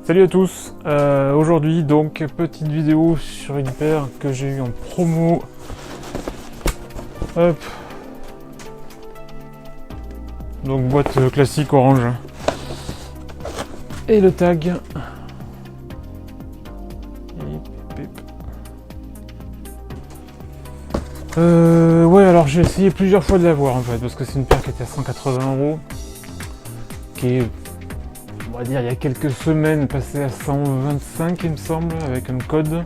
Salut à tous, aujourd'hui donc petite vidéo sur une paire que j'ai eu en promo. Hop. Donc boîte classique orange. Et le tag. Ouais, alors j'ai essayé plusieurs fois de l'avoir en fait, parce que c'est une paire qui était à 180 €, qui est, on va dire, il y a quelques semaines passée à 125 il me semble, avec un code,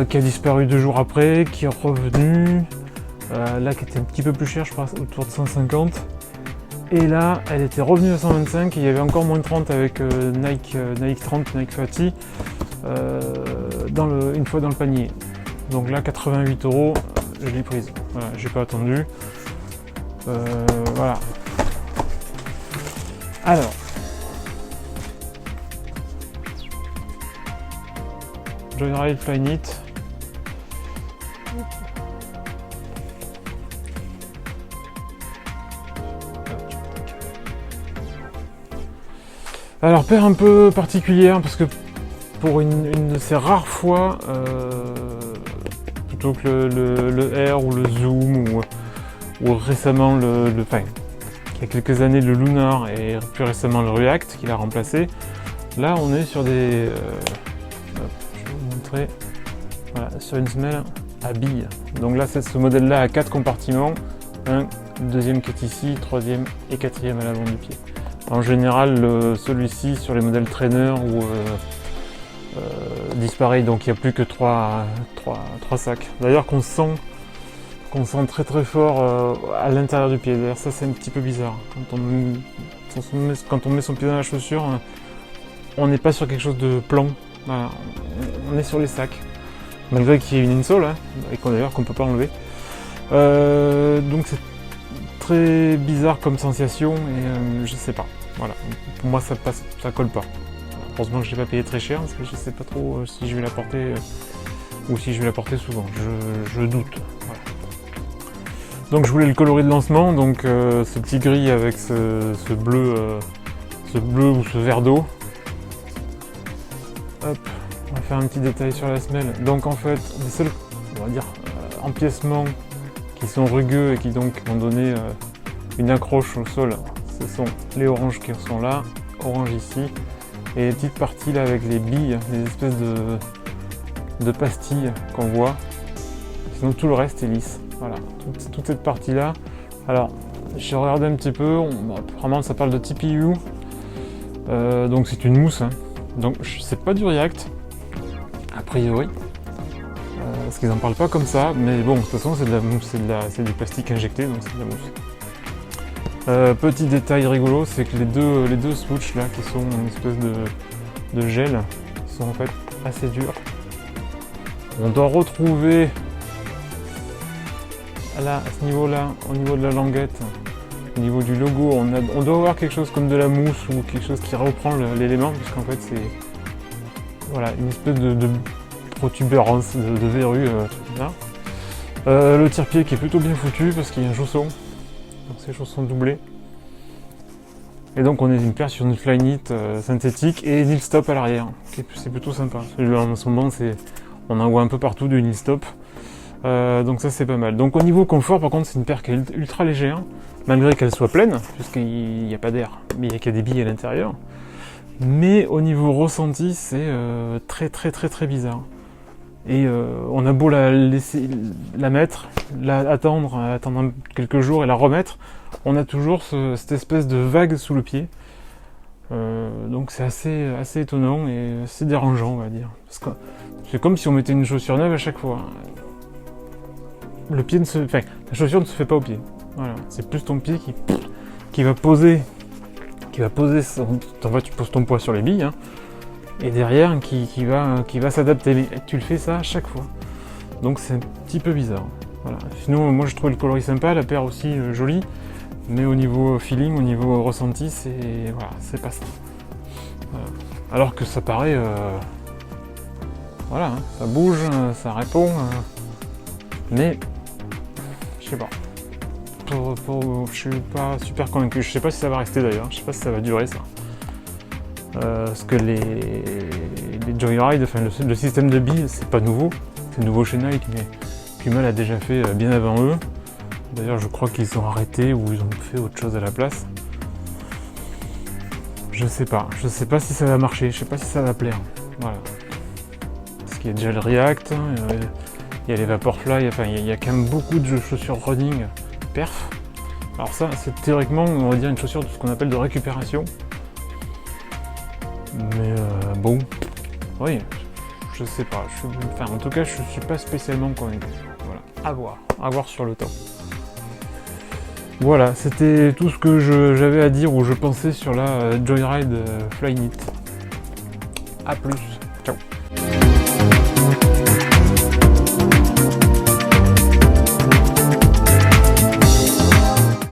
qui a disparu 2 jours après, qui est revenu, là qui était un petit peu plus cher, je crois autour de 150, et là elle était revenue à 125, et il y avait encore moins de 30 avec Nike 30, Nike Fatty, une fois dans le panier. Donc là 88 €, je l'ai prise, voilà, j'ai pas attendu, voilà. Alors, Joyride Flyknit. Alors, paire un peu particulière parce que pour une de ces rares fois, plutôt que le Air ou le Zoom ou récemment enfin, il y a quelques années le Lunar et plus récemment le React qui l'a remplacé, là on est sur des je vais vous montrer, voilà, sur une semelle à billes. Donc là c'est ce modèle là à 4 compartiments, un deuxième qui est ici, troisième et quatrième à l'avant du pied. En général celui-ci sur les modèles trainer ou disparaît, donc il n'y a plus que 3 sacs. D'ailleurs qu'on sent très très fort à l'intérieur du pied. D'ailleurs ça c'est un petit peu bizarre. Quand on met son pied dans la chaussure, on n'est pas sur quelque chose de plan. Voilà. On est sur les sacs. Malgré qu'il y ait une insole, hein, et d'ailleurs qu'on ne peut pas enlever. Donc c'est très bizarre comme sensation et je sais pas. Voilà. Pour moi ça passe, ça colle pas. Heureusement que je l'ai pas payé très cher parce que je sais pas trop si je vais la porter ou si je vais la porter souvent. Je doute. Voilà. Donc je voulais le coloris de lancement, donc ce petit gris avec ce bleu ou ce vert d'eau. Hop, on va faire un petit détail sur la semelle. Donc en fait, les seuls, on va dire, empiècements qui sont rugueux et qui donc vont donner une accroche au sol, ce sont les oranges qui sont là, orange ici, et les petites parties là avec les billes, les espèces de pastilles qu'on voit. Sinon tout le reste est lisse. Voilà, toute cette partie là. Alors, j'ai regardé un petit peu, apparemment ça parle de TPU, donc c'est une mousse, hein. Donc c'est pas du React, a priori, parce qu'ils en parlent pas comme ça, mais bon, de toute façon c'est de la mousse, c'est du plastique injecté, donc c'est de la mousse. Petit détail rigolo, c'est que les deux swoosh là, qui sont une espèce de gel, sont en fait assez durs. On doit retrouver là, à ce niveau-là, au niveau de la languette, au niveau du logo, on doit avoir quelque chose comme de la mousse ou quelque chose qui reprend l'élément, puisqu'en fait c'est, voilà, une espèce de protubérance, de verrue là. Le tire-pied qui est plutôt bien foutu parce qu'il y a un chausson, donc ces chaussons doublés. Et donc on est une paire sur une Flyknit synthétique et nil stop à l'arrière, c'est plutôt sympa. En ce moment on en voit un peu partout du nil stop. Donc ça c'est pas mal. Donc au niveau confort par contre c'est une paire qui est ultra légère, malgré qu'elle soit pleine, puisqu'il n'y a pas d'air, mais il y a qu'il y a des billes à l'intérieur. Mais au niveau ressenti c'est très très très très bizarre. Et on a beau la laisser la mettre, attendre quelques jours et la remettre, on a toujours cette espèce de vague sous le pied. Donc c'est assez étonnant et assez dérangeant on va dire. Parce que c'est comme si on mettait une chaussure neuve à chaque fois. La chaussure ne se fait pas au pied. Voilà, c'est plus ton pied qui va poser en fait, tu poses ton poids sur les billes, hein, et derrière qui va s'adapter. Mais tu le fais ça à chaque fois. Donc c'est un petit peu bizarre. Voilà. Sinon, moi je trouve le coloris sympa, la paire aussi jolie, mais au niveau feeling, au niveau ressenti, c'est pas ça. Voilà. Alors que ça paraît, voilà, hein, ça bouge, ça répond, mais je sais pas. Je suis pas super convaincu. Je sais pas si ça va rester d'ailleurs. Je sais pas si ça va durer ça. Parce que les Joyride, enfin le système de billes, c'est pas nouveau. C'est nouveau chez Nike, mais Puma l'a déjà fait bien avant eux. D'ailleurs, je crois qu'ils ont arrêté ou ils ont fait autre chose à la place. Je sais pas si ça va marcher, je sais pas si ça va plaire. Voilà. Parce qu'il y a déjà le React, il y a les Vaporfly, enfin il y a quand même beaucoup de chaussures running perf. Alors ça, c'est théoriquement, on va dire, une chaussure de ce qu'on appelle de récupération. Mais bon, oui, je sais pas. Enfin, en tout cas, je suis pas spécialement convaincu. Voilà, à voir sur le temps. Voilà, c'était tout ce que j'avais à dire ou je pensais sur la Joyride Flyknit. A plus.